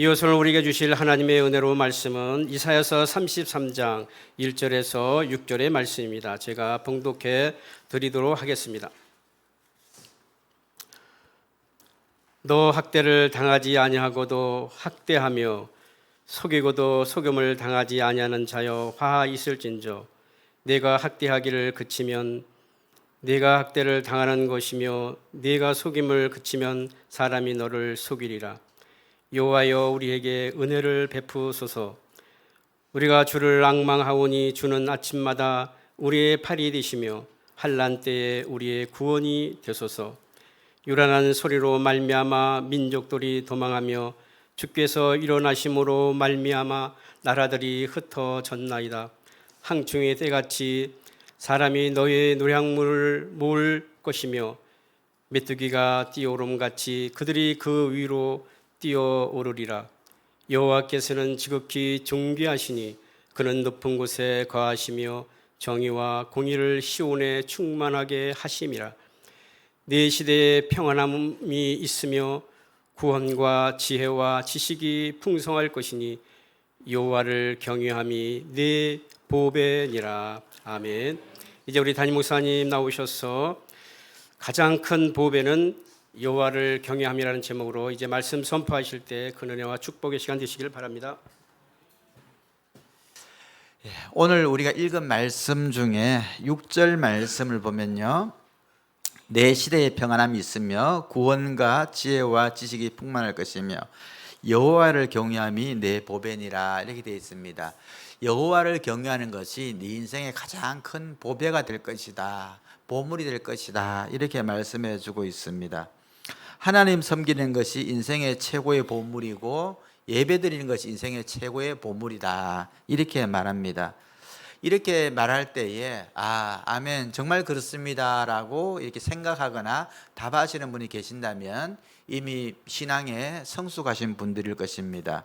이것을 우리에게 주실 하나님의 은혜로운 말씀은 이사야서 33장 1절에서 6절의 말씀입니다. 제가 봉독해 드리도록 하겠습니다. 너 학대를 당하지 아니하고도 학대하며 속이고도 속임을 당하지 아니하는 자여 화 있을진저. 내가 학대하기를 그치면 내가 학대를 당하는 것이며 내가 속임을 그치면 사람이 너를 속이리라. 여호와여 우리에게 은혜를 베푸소서. 우리가 주를 앙망하오니 주는 아침마다 우리의 팔이 되시며 환난 때에 우리의 구원이 되소서. 요란한 소리로 말미암아 민족들이 도망하며 주께서 일어나심으로 말미암아 나라들이 흩어졌나이다. 항충의 때같이 사람이 너의 노량물을 모을 것이며 메뚜기가 뛰어오름같이 그들이 그 위로 뛰어오르리라. 여호와께서는 지극히 존귀하시니 그는 높은 곳에 거하시며 정의와 공의를 시온에 충만하게 하심이라. 네 시대에 평안함이 있으며 구원과 지혜와 지식이 풍성할 것이니 여호와를 경외함이 네 보배니라. 아멘. 이제 우리 담임 목사님 나오셔서 가장 큰 보배는 여호와를 경외함이라는 제목으로 이제 말씀 선포하실 때 그 은혜와 축복의 시간 되시길 바랍니다. 오늘 우리가 읽은 말씀 중에 6절 말씀을 보면요, 내 시대에 평안함이 있으며 구원과 지혜와 지식이 풍만할 것이며 여호와를 경외함이 내 보배니라, 이렇게 되어 있습니다. 여호와를 경외하는 것이 네 인생의 가장 큰 보배가 될 것이다, 보물이 될 것이다, 이렇게 말씀해 주고 있습니다. 하나님 섬기는 것이 인생의 최고의 보물이고 예배드리는 것이 인생의 최고의 보물이다, 이렇게 말합니다. 이렇게 말할 때에 아멘, 정말 그렇습니다 라고 이렇게 생각하거나 답하시는 분이 계신다면 이미 신앙에 성숙하신 분들일 것입니다.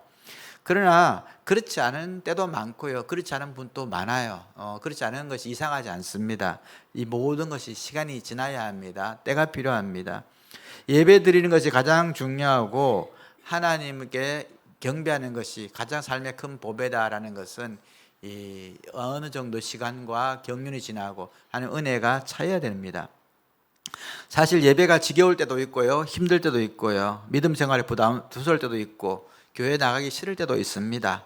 그러나 그렇지 않은 때도 많고요, 그렇지 않은 분도 많아요. 그렇지 않은 것이 이상하지 않습니다. 이 모든 것이 시간이 지나야 합니다. 때가 필요합니다. 예배 드리는 것이 가장 중요하고 하나님께 경배하는 것이 가장 삶의 큰 보배다라는 것은 이 어느 정도 시간과 경륜이 지나고 하는 은혜가 차여야 됩니다. 사실 예배가 지겨울 때도 있고요, 힘들 때도 있고요, 믿음 생활에 부담스러울 때도 있고 교회 나가기 싫을 때도 있습니다.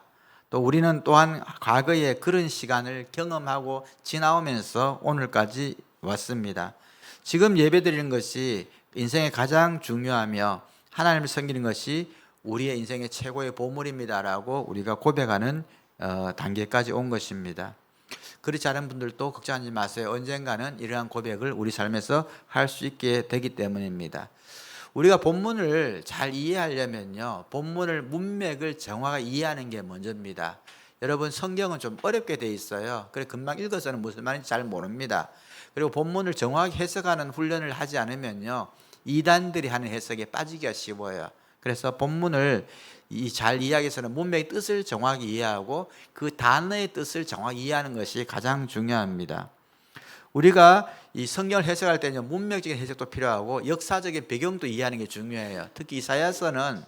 또 우리는 또한 과거에 그런 시간을 경험하고 지나오면서 오늘까지 왔습니다. 지금 예배 드리는 것이 인생의 가장 중요하며 하나님을 섬기는 것이 우리의 인생의 최고의 보물입니다라고 우리가 고백하는 단계까지 온 것입니다. 그렇지 않은 분들도 걱정하지 마세요. 언젠가는 이러한 고백을 우리 삶에서 할 수 있게 되기 때문입니다. 우리가 본문을 잘 이해하려면요, 본문을 문맥을 정확하게 이해하는 게 먼저입니다. 여러분, 성경은 좀 어렵게 돼 있어요. 그래 금방 읽어서는 무슨 말인지 잘 모릅니다. 그리고 본문을 정확히 해석하는 훈련을 하지 않으면요, 이단들이 하는 해석에 빠지기가 쉬워요. 그래서 본문을 잘 이해하기 위해서는 문맥의 뜻을 정확히 이해하고 그 단어의 뜻을 정확히 이해하는 것이 가장 중요합니다. 우리가 이 성경을 해석할 때는 문맥적인 해석도 필요하고 역사적인 배경도 이해하는 게 중요해요. 특히 이사야서는,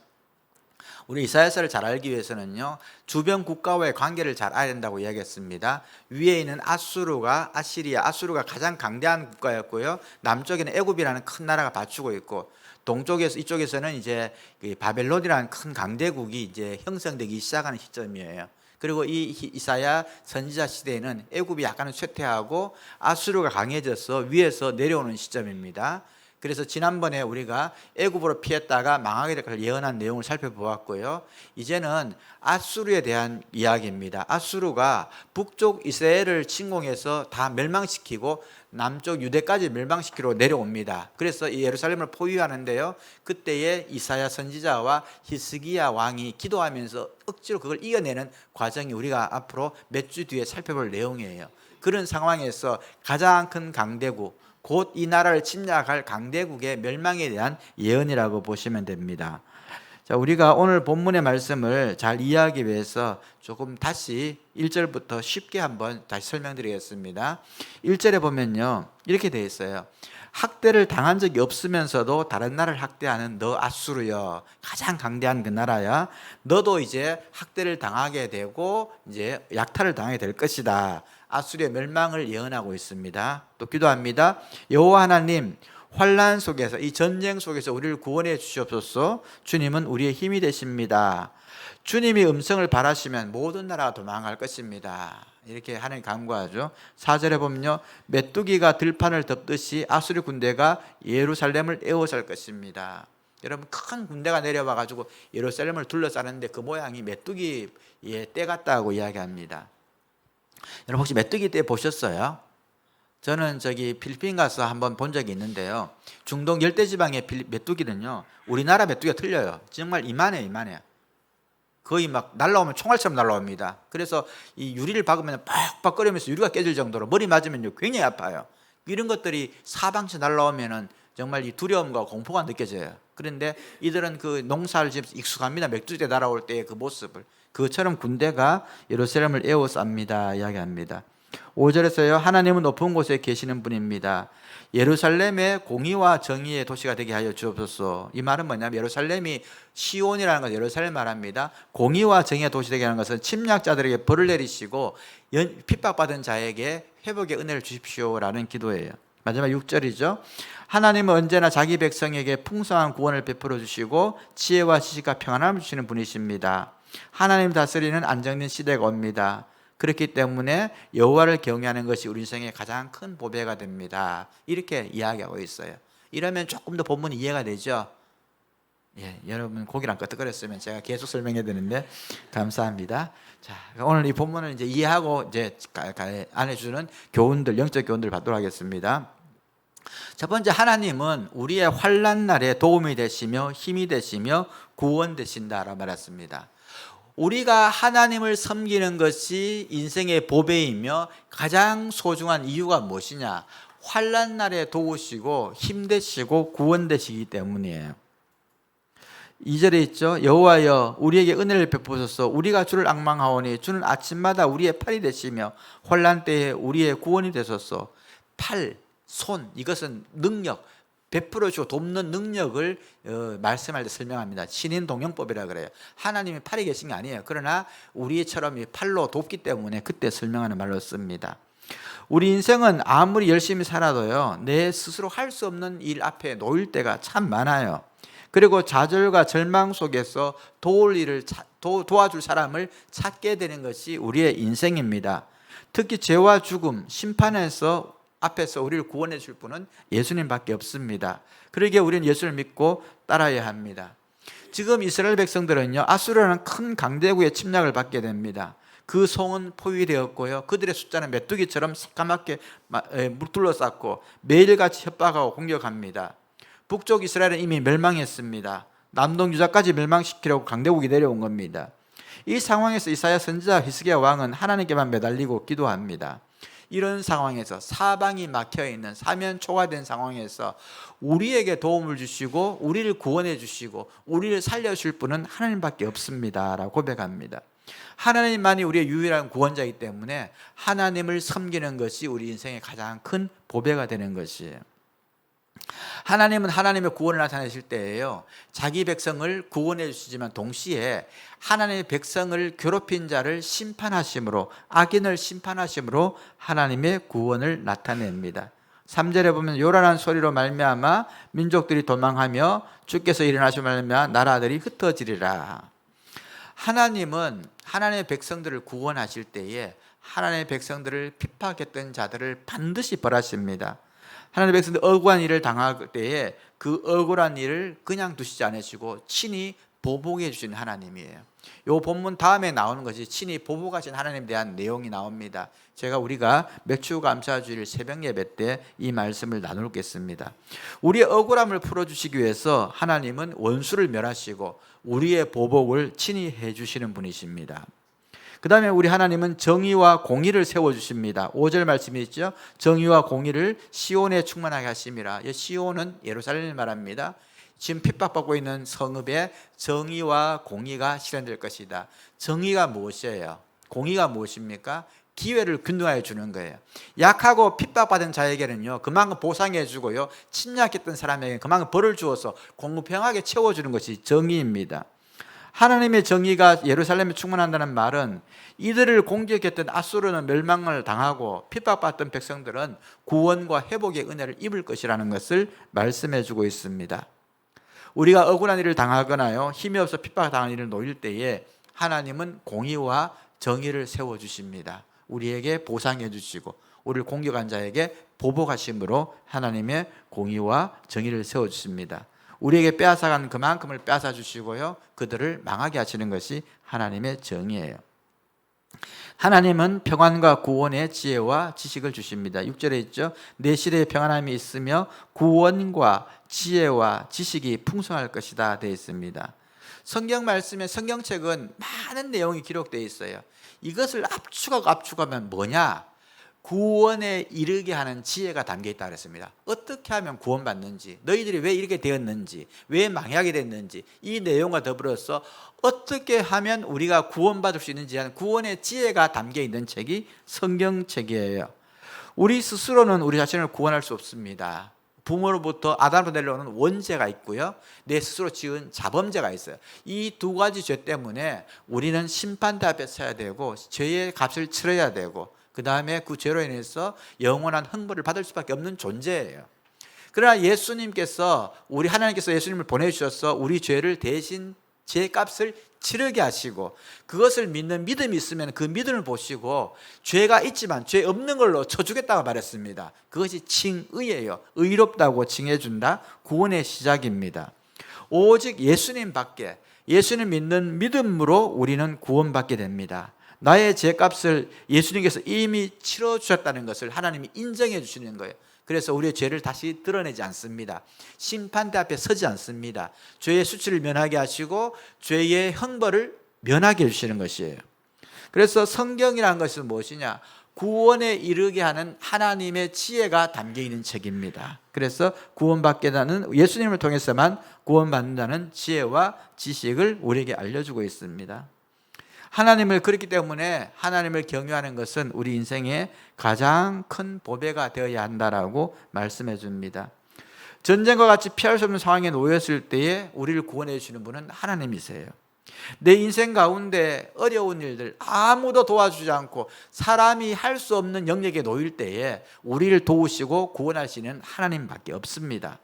우리 이사야서를 잘 알기 위해서는요, 주변 국가와의 관계를 잘 알아야 된다고 이야기했습니다. 위에 있는 아수르가 가장 강대한 국가였고요, 남쪽에는 애굽이라는 큰 나라가 받치고 있고, 이쪽에서는 이제 바벨론이라는 큰 강대국이 이제 형성되기 시작하는 시점이에요. 그리고 이 이사야 선지자 시대에는 애굽이 약간은 쇠퇴하고 아수르가 강해져서 위에서 내려오는 시점입니다. 그래서 지난번에 우리가 애굽으로 피했다가 망하게 될 것을 예언한 내용을 살펴보았고요, 이제는 아수르에 대한 이야기입니다. 아수르가 북쪽 이스라엘을 침공해서 다 멸망시키고 남쪽 유대까지 멸망시키러 내려옵니다. 그래서 이 예루살렘을 포위하는데요, 그때의 이사야 선지자와 히스기야 왕이 기도하면서 억지로 그걸 이겨내는 과정이 우리가 앞으로 몇 주 뒤에 살펴볼 내용이에요. 그런 상황에서 가장 큰 강대국, 곧 이 나라를 침략할 강대국의 멸망에 대한 예언이라고 보시면 됩니다. 자, 우리가 오늘 본문의 말씀을 잘 이해하기 위해서 조금 다시 1절부터 쉽게 한번 다시 설명드리겠습니다. 1절에 보면요, 이렇게 되어 있어요. 학대를 당한 적이 없으면서도 다른 나라를 학대하는 너 아수르여, 가장 강대한 그 나라야, 너도 이제 학대를 당하게 되고 이제 약탈을 당하게 될 것이다. 아수르의 멸망을 예언하고 있습니다. 또 기도합니다. 여호와 하나님, 환난 속에서, 이 전쟁 속에서 우리를 구원해 주시옵소서. 주님은 우리의 힘이 되십니다. 주님이 음성을 바라시면 모든 나라가 도망갈 것입니다. 이렇게 하나님 간구하죠. 4절에 보면요, 메뚜기가 들판을 덮듯이 아수르 군대가 예루살렘을 에워쌀 것입니다. 여러분, 큰 군대가 내려와 가지고 예루살렘을 둘러싸는데 그 모양이 메뚜기의 떼 같다고 이야기합니다. 여러분, 혹시 메뚜기 떼 보셨어요? 저는 저기 필리핀 가서 한번 본 적이 있는데요, 중동 열대지방의 메뚜기는요, 우리나라 메뚜기가 틀려요. 정말 이만해요. 거의 막 날라오면 총알처럼 날라옵니다. 그래서 이 유리를 박으면 빡빡거리면서 유리가 깨질 정도로, 머리 맞으면 굉장히 아파요. 이런 것들이 사방치 날라오면은 정말 이 두려움과 공포가 느껴져요. 그런데 이들은 그 농사를 지면서 익숙합니다. 메뚜기 날아올 때의 그 모습을. 그것처럼 군대가 예루살렘을 에워쌉니다 이야기합니다. 5절에서요, 하나님은 높은 곳에 계시는 분입니다. 예루살렘의 공의와 정의의 도시가 되게 하여 주옵소서. 이 말은 뭐냐면, 예루살렘이 시온이라는 것은 예루살렘 말합니다. 공의와 정의의 도시 되게 하는 것은 침략자들에게 벌을 내리시고 핍박받은 자에게 회복의 은혜를 주십시오라는 기도예요. 마지막 6절이죠. 하나님은 언제나 자기 백성에게 풍성한 구원을 베풀어 주시고 지혜와 지식과 평안함을 주시는 분이십니다. 하나님 다스리는 안정된 시대가 옵니다. 그렇기 때문에 여호와를 경외하는 것이 우리 인생의 가장 큰 보배가 됩니다. 이렇게 이야기하고 있어요. 이러면 조금 더 본문이 이해가 되죠? 예, 여러분 고기랑 끄떡거렸으면 제가 계속 설명해야 되는데 감사합니다. 자, 오늘 이 본문을 이제 이해하고 이제 안에 주는 교훈들, 영적 교훈들 받도록 하겠습니다. 첫 번째, 하나님은 우리의 환난 날에 도움이 되시며 힘이 되시며 구원 되신다라고 말했습니다. 우리가 하나님을 섬기는 것이 인생의 보배이며 가장 소중한 이유가 무엇이냐? 환난 날에 도우시고 힘되시고 구원되시기 때문이에요. 2절에 있죠. 여호와여, 우리에게 은혜를 베푸소서. 우리가 주를 앙망하오니 주는 아침마다 우리의 팔이 되시며 환난 때에 우리의 구원이 되소서. 팔, 손, 이것은 능력, 베풀어주고 돕는 능력을 말씀할 때 설명합니다. 신인동용법이라 그래요. 하나님이 팔이 계신 게 아니에요. 그러나 우리처럼 이 팔로 돕기 때문에 그때 설명하는 말로 씁니다. 우리 인생은 아무리 열심히 살아도요, 내 스스로 할 수 없는 일 앞에 놓일 때가 참 많아요. 그리고 좌절과 절망 속에서 도와줄 사람을 찾게 되는 것이 우리의 인생입니다. 특히 죄와 죽음, 심판에서 앞에서 우리를 구원해 줄 분은 예수님밖에 없습니다. 그러기에 우리는 예수를 믿고 따라야 합니다. 지금 이스라엘 백성들은요, 아수르라는 큰 강대국의 침략을 받게 됩니다. 그 성은 포위되었고요, 그들의 숫자는 메뚜기처럼 새까맣게 둘러쌌고 매일같이 협박하고 공격합니다. 북쪽 이스라엘은 이미 멸망했습니다. 남동 유다까지 멸망시키려고 강대국이 내려온 겁니다. 이 상황에서 이사야 선지자 히스기야 왕은 하나님께만 매달리고 기도합니다. 이런 상황에서 사방이 막혀있는 사면 초과된 상황에서 우리에게 도움을 주시고 우리를 구원해 주시고 우리를 살려주실 분은 하나님밖에 없습니다 라고 고백합니다. 하나님만이 우리의 유일한 구원자이기 때문에 하나님을 섬기는 것이 우리 인생의 가장 큰 보배가 되는 것이에요. 하나님은 하나님의 구원을 나타내실 때에요, 자기 백성을 구원해 주시지만 동시에 하나님의 백성을 괴롭힌 자를 심판하심으로, 악인을 심판하심으로 하나님의 구원을 나타냅니다. 3절에 보면 요란한 소리로 말미암아 민족들이 도망하며 주께서 일어나시며 말미암아 나라들이 흩어지리라. 하나님은 하나님의 백성들을 구원하실 때에 하나님의 백성들을 핍박했던 자들을 반드시 벌하십니다. 하나님의 백성들 억울한 일을 당할 때에 그 억울한 일을 그냥 두시지 않으시고 친히 보복해 주시는 하나님이에요. 이 본문 다음에 나오는 것이 친히 보복하신 하나님에 대한 내용이 나옵니다. 우리가 맥추감사주일 새벽 예배 때 이 말씀을 나누겠습니다. 우리의 억울함을 풀어주시기 위해서 하나님은 원수를 멸하시고 우리의 보복을 친히 해주시는 분이십니다. 그 다음에 우리 하나님은 정의와 공의를 세워주십니다. 5절 말씀이 있죠. 정의와 공의를 시온에 충만하게 하심이라. 시온은 예루살렘을 말합니다. 지금 핍박받고 있는 성읍에 정의와 공의가 실현될 것이다. 정의가 무엇이에요? 공의가 무엇입니까? 기회를 균등하게 주는 거예요. 약하고 핍박받은 자에게는요 그만큼 보상해 주고요, 침략했던 사람에게 그만큼 벌을 주어서 공평하게 채워주는 것이 정의입니다. 하나님의 정의가 예루살렘에 충만한다는 말은 이들을 공격했던 아수르는 멸망을 당하고 핍박받던 백성들은 구원과 회복의 은혜를 입을 것이라는 것을 말씀해 주고 있습니다. 우리가 억울한 일을 당하거나요 힘이 없어 핍박당하는 일을 놓일 때에 하나님은 공의와 정의를 세워주십니다. 우리에게 보상해 주시고 우리를 공격한 자에게 보복하심으로 하나님의 공의와 정의를 세워주십니다. 우리에게 빼앗아간 그만큼을 빼앗아 주시고요 그들을 망하게 하시는 것이 하나님의 정의예요. 하나님은 평안과 구원의 지혜와 지식을 주십니다. 6절에 있죠. 내 시대에 평안함이 있으며 구원과 지혜와 지식이 풍성할 것이다 되어 있습니다. 성경 말씀에 성경책은 많은 내용이 기록되어 있어요. 이것을 압축하면 뭐냐? 구원에 이르게 하는 지혜가 담겨 있다 그랬습니다. 어떻게 하면 구원받는지, 너희들이 왜 이렇게 되었는지, 왜 망하게 됐는지, 이 내용과 더불어서 어떻게 하면 우리가 구원받을 수 있는지 하는 구원의 지혜가 담겨 있는 책이 성경책이에요. 우리 스스로는 우리 자신을 구원할 수 없습니다. 부모로부터 아담으로 내려오는 원죄가 있고요 내 스스로 지은 자범죄가 있어요. 이 두 가지 죄 때문에 우리는 심판대 앞에 서야 되고 죄의 값을 치러야 되고 그 다음에 그 죄로 인해서 영원한 형벌을 받을 수밖에 없는 존재예요. 그러나 예수님께서 하나님께서 예수님을 보내주셔서 우리 죄를 대신 죄값을 치르게 하시고 그것을 믿는 믿음이 있으면 그 믿음을 보시고 죄가 있지만 죄 없는 걸로 쳐주겠다고 말했습니다. 그것이 칭의예요. 의롭다고 칭해준다. 구원의 시작입니다. 오직 예수님밖에, 예수님 믿는 믿음으로 우리는 구원받게 됩니다. 나의 죄값을 예수님께서 이미 치러주셨다는 것을 하나님이 인정해 주시는 거예요. 그래서 우리의 죄를 다시 드러내지 않습니다. 심판대 앞에 서지 않습니다. 죄의 수치를 면하게 하시고 죄의 형벌을 면하게 해주시는 것이에요. 그래서 성경이라는 것은 무엇이냐? 구원에 이르게 하는 하나님의 지혜가 담겨 있는 책입니다. 그래서 구원받게다는 예수님을 통해서만 구원받는다는 지혜와 지식을 우리에게 알려주고 있습니다. 하나님을 그렇기 때문에 하나님을 경외하는 것은 우리 인생의 가장 큰 보배가 되어야 한다라고 말씀해 줍니다. 전쟁과 같이 피할 수 없는 상황에 놓였을 때에 우리를 구원해 주시는 분은 하나님이세요. 내 인생 가운데 어려운 일들 아무도 도와주지 않고 사람이 할 수 없는 영역에 놓일 때에 우리를 도우시고 구원하시는 하나님밖에 없습니다.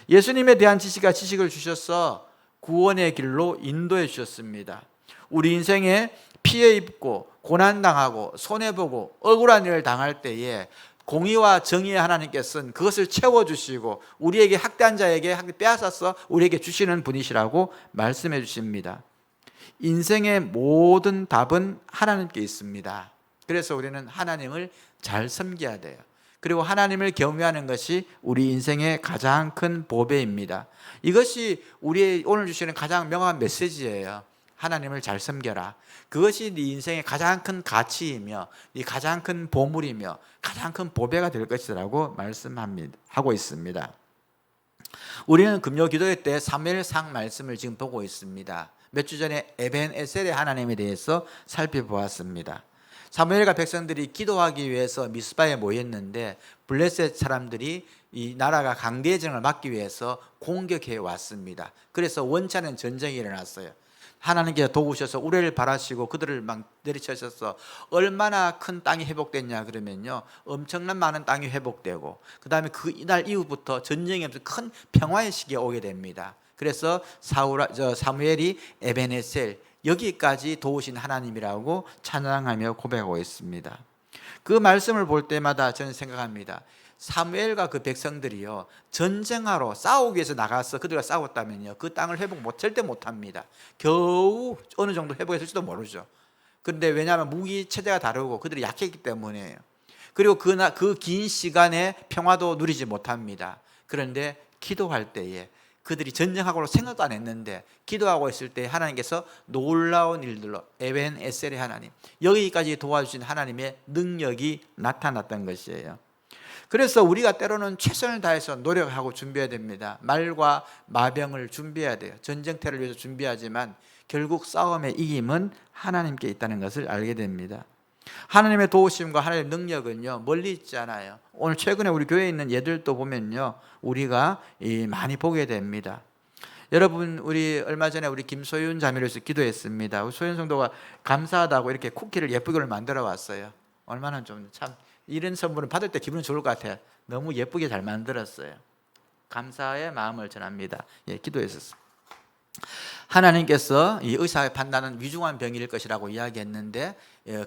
예수님에 대한 지식을 주셔서 구원의 길로 인도해 주셨습니다. 우리 인생에 피해 입고 고난당하고 손해보고 억울한 일을 당할 때에 공의와 정의의 하나님께서는 그것을 채워주시고 우리에게 학대한 자에게 빼앗아서 우리에게 주시는 분이시라고 말씀해 주십니다. 인생의 모든 답은 하나님께 있습니다. 그래서 우리는 하나님을 잘 섬겨야 돼요. 그리고 하나님을 경외하는 것이 우리 인생의 가장 큰 보배입니다. 이것이 우리의 오늘 주시는 가장 명확한 메시지예요. 하나님을 잘 섬겨라. 그것이 네 인생의 가장 큰 가치이며 네 가장 큰 보물이며 가장 큰 보배가 될 것이라고 말씀하고 있습니다. 우리는 금요 기도회 때 사무엘상 말씀을 지금 보고 있습니다. 몇 주 전에 에벤에셀의 하나님에 대해서 살펴보았습니다. 사무엘과 백성들이 기도하기 위해서 미스바에 모였는데 블레셋 사람들이 이 나라가 강대전을 막기 위해서 공격해 왔습니다. 그래서 원치 않은 전쟁이 일어났어요. 하나님께서 도우셔서 우레를 바라시고 그들을 막 내리쳐셔서 얼마나 큰 땅이 회복됐냐 그러면요 엄청난 많은 땅이 회복되고 그 다음에 이날 이후부터 전쟁이 없어 큰 평화의 시기가 오게 됩니다. 그래서 사무엘이 에벤에셀 여기까지 도우신 하나님이라고 찬양하며 고백하고 있습니다. 그 말씀을 볼 때마다 저는 생각합니다. 사무엘과 그 백성들이요 전쟁하러 싸우기 위해서 나가서 그들과 싸웠다면요 그 땅을 절대 못합니다. 겨우 어느 정도 회복했을지도 모르죠. 그런데 왜냐하면 무기 체제가 다르고 그들이 약했기 때문에요. 그리고 그 긴 시간에 평화도 누리지 못합니다. 그런데 기도할 때에 그들이 전쟁하고는 생각도 안 했는데 기도하고 있을 때 하나님께서 놀라운 일들로 에벤에셀의 하나님 여기까지 도와주신 하나님의 능력이 나타났던 것이에요. 그래서 우리가 때로는 최선을 다해서 노력하고 준비해야 됩니다. 말과 마병을 준비해야 돼요. 전쟁터를 위해서 준비하지만 결국 싸움의 이김은 하나님께 있다는 것을 알게 됩니다. 하나님의 도우심과 하나님의 능력은요 멀리 있지 않아요. 오늘 최근에 우리 교회에 있는 예들도 보면요 우리가 많이 보게 됩니다. 여러분, 우리 얼마 전에 우리 김소윤 자매를 위해서 기도했습니다. 우리 소윤 성도가 감사하다고 이렇게 쿠키를 예쁘게 만들어 왔어요. 얼마나 좀 참 이런 선물을 받을 때 기분이 좋을 것 같아요. 너무 예쁘게 잘 만들었어요. 감사의 마음을 전합니다. 예, 기도했었습니다. 하나님께서 이 의사의 판단은 위중한 병일 것이라고 이야기했는데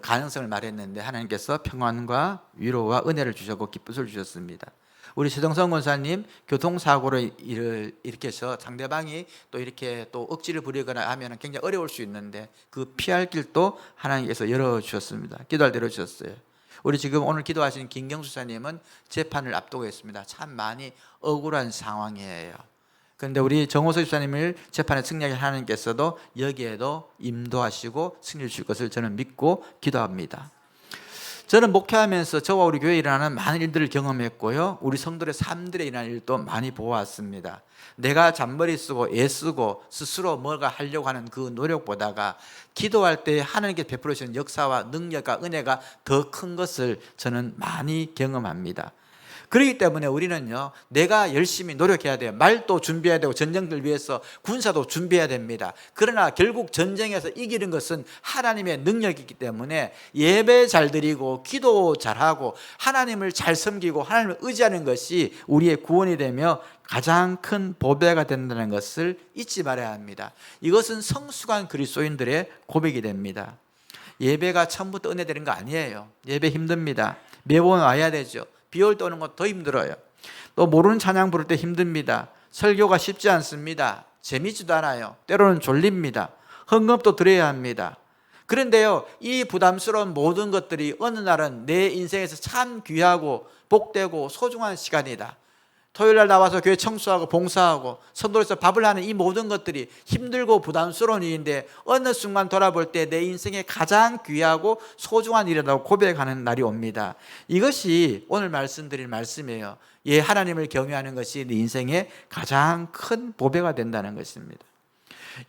가능성을 말했는데 하나님께서 평안과 위로와 은혜를 주셨고 기쁨을 주셨습니다. 우리 최동성 권사님 교통사고로 이렇게 해서 상대방이 또 이렇게 또 억지를 부리거나 하면 굉장히 어려울 수 있는데 그 피할 길도 하나님께서 열어주셨습니다. 기도할 대로 주셨어요. 우리 지금 오늘 기도하신 김경수 사님은 재판을 앞두고 있습니다. 참 많이 억울한 상황이에요. 그런데 우리 정호석 집사님을 재판에 승리하게 하나님께서도 여기에도 임도하시고 승리를 주실 것을 저는 믿고 기도합니다. 저는 목회하면서 저와 우리 교회에 일어나는 많은 일들을 경험했고요. 우리 성도의 삶들에 일어나는 일도 많이 보았습니다. 내가 잔머리 쓰고 애쓰고 스스로 뭔가 하려고 하는 그 노력보다가 기도할 때 하나님께 베풀어 주시는 역사와 능력과 은혜가 더 큰 것을 저는 많이 경험합니다. 그렇기 때문에 우리는요 내가 열심히 노력해야 돼요. 말도 준비해야 되고 전쟁들 위해서 군사도 준비해야 됩니다. 그러나 결국 전쟁에서 이기는 것은 하나님의 능력이기 때문에 예배 잘 드리고 기도 잘하고 하나님을 잘 섬기고 하나님을 의지하는 것이 우리의 구원이 되며 가장 큰 보배가 된다는 것을 잊지 말아야 합니다. 이것은 성숙한 그리스도인들의 고백이 됩니다. 예배가 처음부터 은혜되는 거 아니에요. 예배 힘듭니다. 매번 와야 되죠. 비올 때 오는 건 더 힘들어요. 또 모르는 찬양 부를 때 힘듭니다. 설교가 쉽지 않습니다. 재미지도 않아요. 때로는 졸립니다. 헌금도 드려야 합니다. 그런데요 이 부담스러운 모든 것들이 어느 날은 내 인생에서 참 귀하고 복되고 소중한 시간이다. 토요일날 나와서 교회 청소하고 봉사하고 선도에서 밥을 하는 이 모든 것들이 힘들고 부담스러운 일인데 어느 순간 돌아볼 때 내 인생에 가장 귀하고 소중한 일이라고 고백하는 날이 옵니다. 이것이 오늘 말씀드릴 말씀이에요. 예, 하나님을 경외하는 것이 내 인생에 가장 큰 보배가 된다는 것입니다.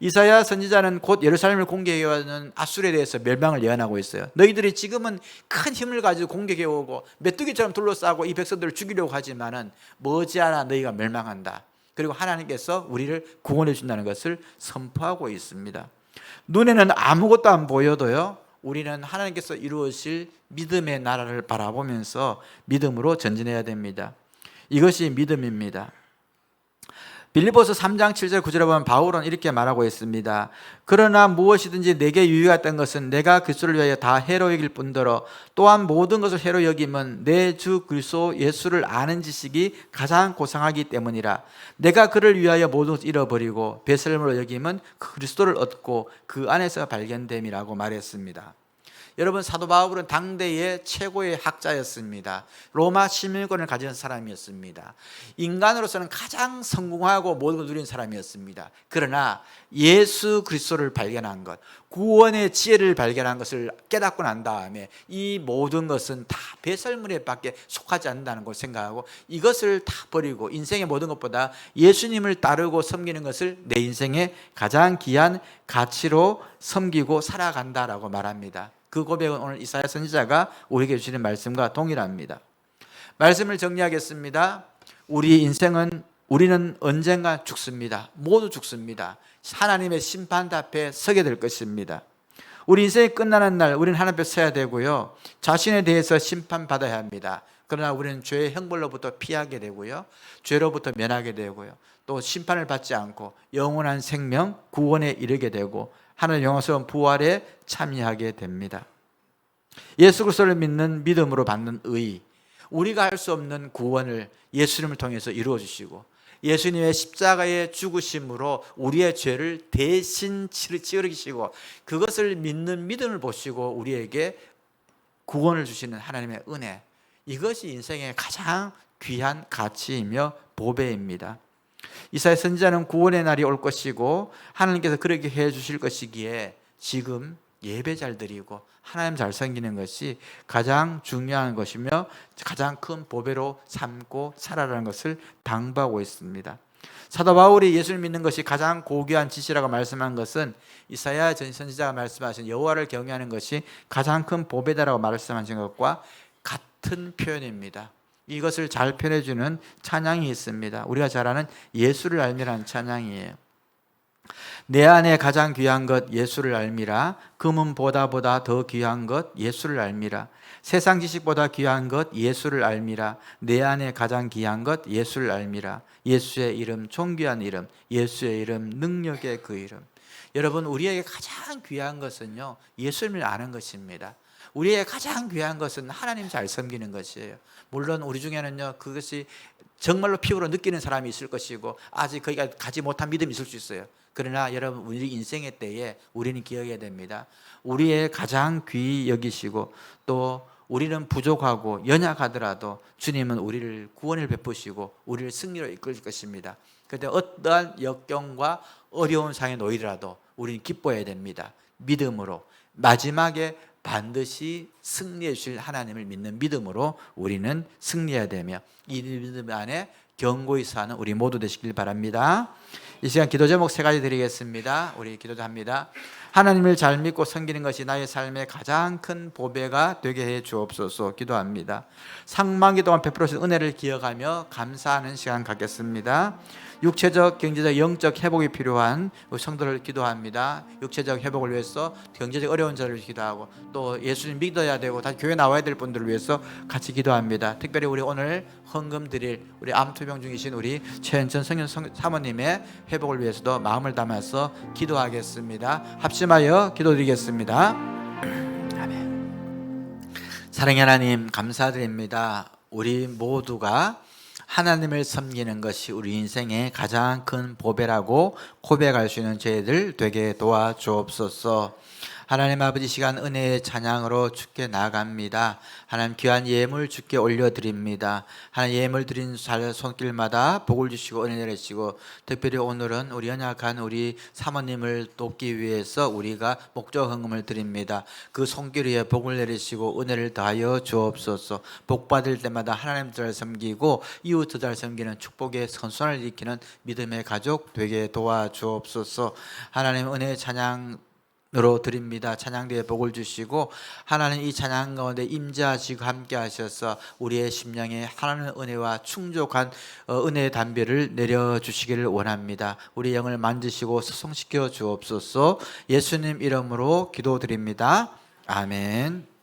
이사야 선지자는 곧 예루살렘을 공격해오는 아수르에 대해서 멸망을 예언하고 있어요. 너희들이 지금은 큰 힘을 가지고 공격해오고 메뚜기처럼 둘러싸고 이 백성들을 죽이려고 하지만은 머지않아 너희가 멸망한다. 그리고 하나님께서 우리를 구원해 준다는 것을 선포하고 있습니다. 눈에는 아무것도 안 보여도요 우리는 하나님께서 이루어질 믿음의 나라를 바라보면서 믿음으로 전진해야 됩니다. 이것이 믿음입니다. 빌립보서 3장 7절 9절에 보면 바울은 이렇게 말하고 있습니다. 그러나 무엇이든지 내게 유익했던 것은 내가 그리스도를 위하여 다 해로 여길 뿐더러 또한 모든 것을 해로 여김은 내 주 그리스도 예수를 아는 지식이 가장 고상하기 때문이라. 내가 그를 위하여 모든 것을 잃어버리고 배설물로 여김은 그리스도를 얻고 그 안에서 발견됨이라고 말했습니다. 여러분, 사도 바울은 당대의 최고의 학자였습니다. 로마 시민권을 가진 사람이었습니다. 인간으로서는 가장 성공하고 모든 걸 누린 사람이었습니다. 그러나 예수 그리스도를 발견한 것, 구원의 지혜를 발견한 것을 깨닫고 난 다음에 이 모든 것은 다 배설물에 밖에 속하지 않는다는 걸 생각하고 이것을 다 버리고 인생의 모든 것보다 예수님을 따르고 섬기는 것을 내 인생의 가장 귀한 가치로 섬기고 살아간다라고 말합니다. 그 고백은 오늘 이사야 선지자가 우리에게 주시는 말씀과 동일합니다. 말씀을 정리하겠습니다. 우리는 언젠가 죽습니다. 모두 죽습니다. 하나님의 심판 앞에 서게 될 것입니다. 우리 인생이 끝나는 날 우리는 하나님 앞에 서야 되고요. 자신에 대해서 심판받아야 합니다. 그러나 우리는 죄의 형벌로부터 피하게 되고요. 죄로부터 면하게 되고요. 또 심판을 받지 않고 영원한 생명, 구원에 이르게 되고 하나님의 영광스러운 부활에 참여하게 됩니다. 예수 그리스도를 믿는 믿음으로 받는 의, 우리가 할 수 없는 구원을 예수님을 통해서 이루어 주시고 예수님의 십자가의 죽으심으로 우리의 죄를 대신 치르시고 그것을 믿는 믿음을 보시고 우리에게 구원을 주시는 하나님의 은혜, 이것이 인생의 가장 귀한 가치이며 보배입니다. 이사야 선지자는 구원의 날이 올 것이고 하나님께서 그렇게 해 주실 것이기에 지금 예배 잘 드리고 하나님 잘 섬기는 것이 가장 중요한 것이며 가장 큰 보배로 삼고 살아라는 것을 당부하고 있습니다. 사도 바울이 예수를 믿는 것이 가장 고귀한 지시라고 말씀한 것은 이사야 선지자가 말씀하신 여호와를 경외하는 것이 가장 큰 보배다라고 말씀하신 것과 같은 표현입니다. 이것을 잘 표현해주는 찬양이 있습니다. 우리가 잘 아는 예수를 알미라는 찬양이에요. 내 안에 가장 귀한 것 예수를 알미라. 금은보다 더 귀한 것 예수를 알미라. 세상 지식보다 귀한 것 예수를 알미라. 내 안에 가장 귀한 것 예수를 알미라. 예수의 이름 존귀한 이름, 예수의 이름 능력의 그 이름. 여러분, 우리에게 가장 귀한 것은요, 예수님을 아는 것입니다. 우리의 가장 귀한 것은 하나님 잘 섬기는 것이에요. 물론 우리 중에는요, 그것이 정말로 피부로 느끼는 사람이 있을 것이고 아직 거기가 가지 못한 믿음이 있을 수 있어요. 그러나 여러분, 우리 인생의 때에 우리는 기억해야 됩니다. 우리의 가장 귀히 여기시고 또 우리는 부족하고 연약하더라도 주님은 우리를 구원을 베푸시고 우리를 승리로 이끌 것입니다. 그런데 어떠한 역경과 어려운 상에 놓이더라도 우리는 기뻐해야 됩니다. 믿음으로 마지막에 반드시 승리해 주실 하나님을 믿는 믿음으로 우리는 승리해야 되며 이 믿음 안에 견고히 사는 우리 모두 되시길 바랍니다. 이 시간 기도 제목 3가지 드리겠습니다. 우리 기도합니다. 하나님을 잘 믿고 섬기는 것이 나의 삶의 가장 큰 보배가 되게 해 주옵소서. 기도합니다. 상반기 동안 베풀어주신 은혜를 기억하며 감사하는 시간 갖겠습니다. 육체적, 경제적, 영적 회복이 필요한 성도를 기도합니다. 육체적 회복을 위해서 경제적 어려운 자를 기도하고 또 예수님 믿어야 되고 다시 교회 나와야 될 분들을 위해서 같이 기도합니다. 특별히 우리 오늘 헌금 드릴 우리 암투병 중이신 우리 최현천 성현 사모님의 회복을 위해서도 마음을 담아서 기도하겠습니다. 합심하여 기도드리겠습니다. 아멘. 사랑의 하나님, 감사드립니다. 우리 모두가 하나님을 섬기는 것이 우리 인생의 가장 큰 보배라고 고백할 수 있는 저희들 되게 도와주옵소서. 하나님 아버지, 시간 은혜의 찬양으로 주께 나아갑니다. 하나님, 귀한 예물 주께 올려드립니다. 하나님, 예물 드린 손길마다 복을 주시고 은혜 내리시고 특별히 오늘은 우리 연약한 우리 사모님을 돕기 위해서 우리가 목적 헌금을 드립니다. 그 손길 위에 복을 내리시고 은혜를 더하여 주옵소서. 복 받을 때마다 하나님 잘 섬기고 이웃 잘 섬기는 축복의 선순환을 일으키는 믿음의 가족 되게 도와주옵소서. 하나님, 은혜의 찬양 으로 드립니다. 찬양대에 복을 주시고 하나님, 이 찬양 가운데 임재하시고 함께 하셔서 우리의 심령에 하나님의 은혜와 충족한 은혜의 담배를 내려주시기를 원합니다. 우리 영을 만지시고 수송시켜 주옵소서. 예수님 이름으로 기도드립니다. 아멘.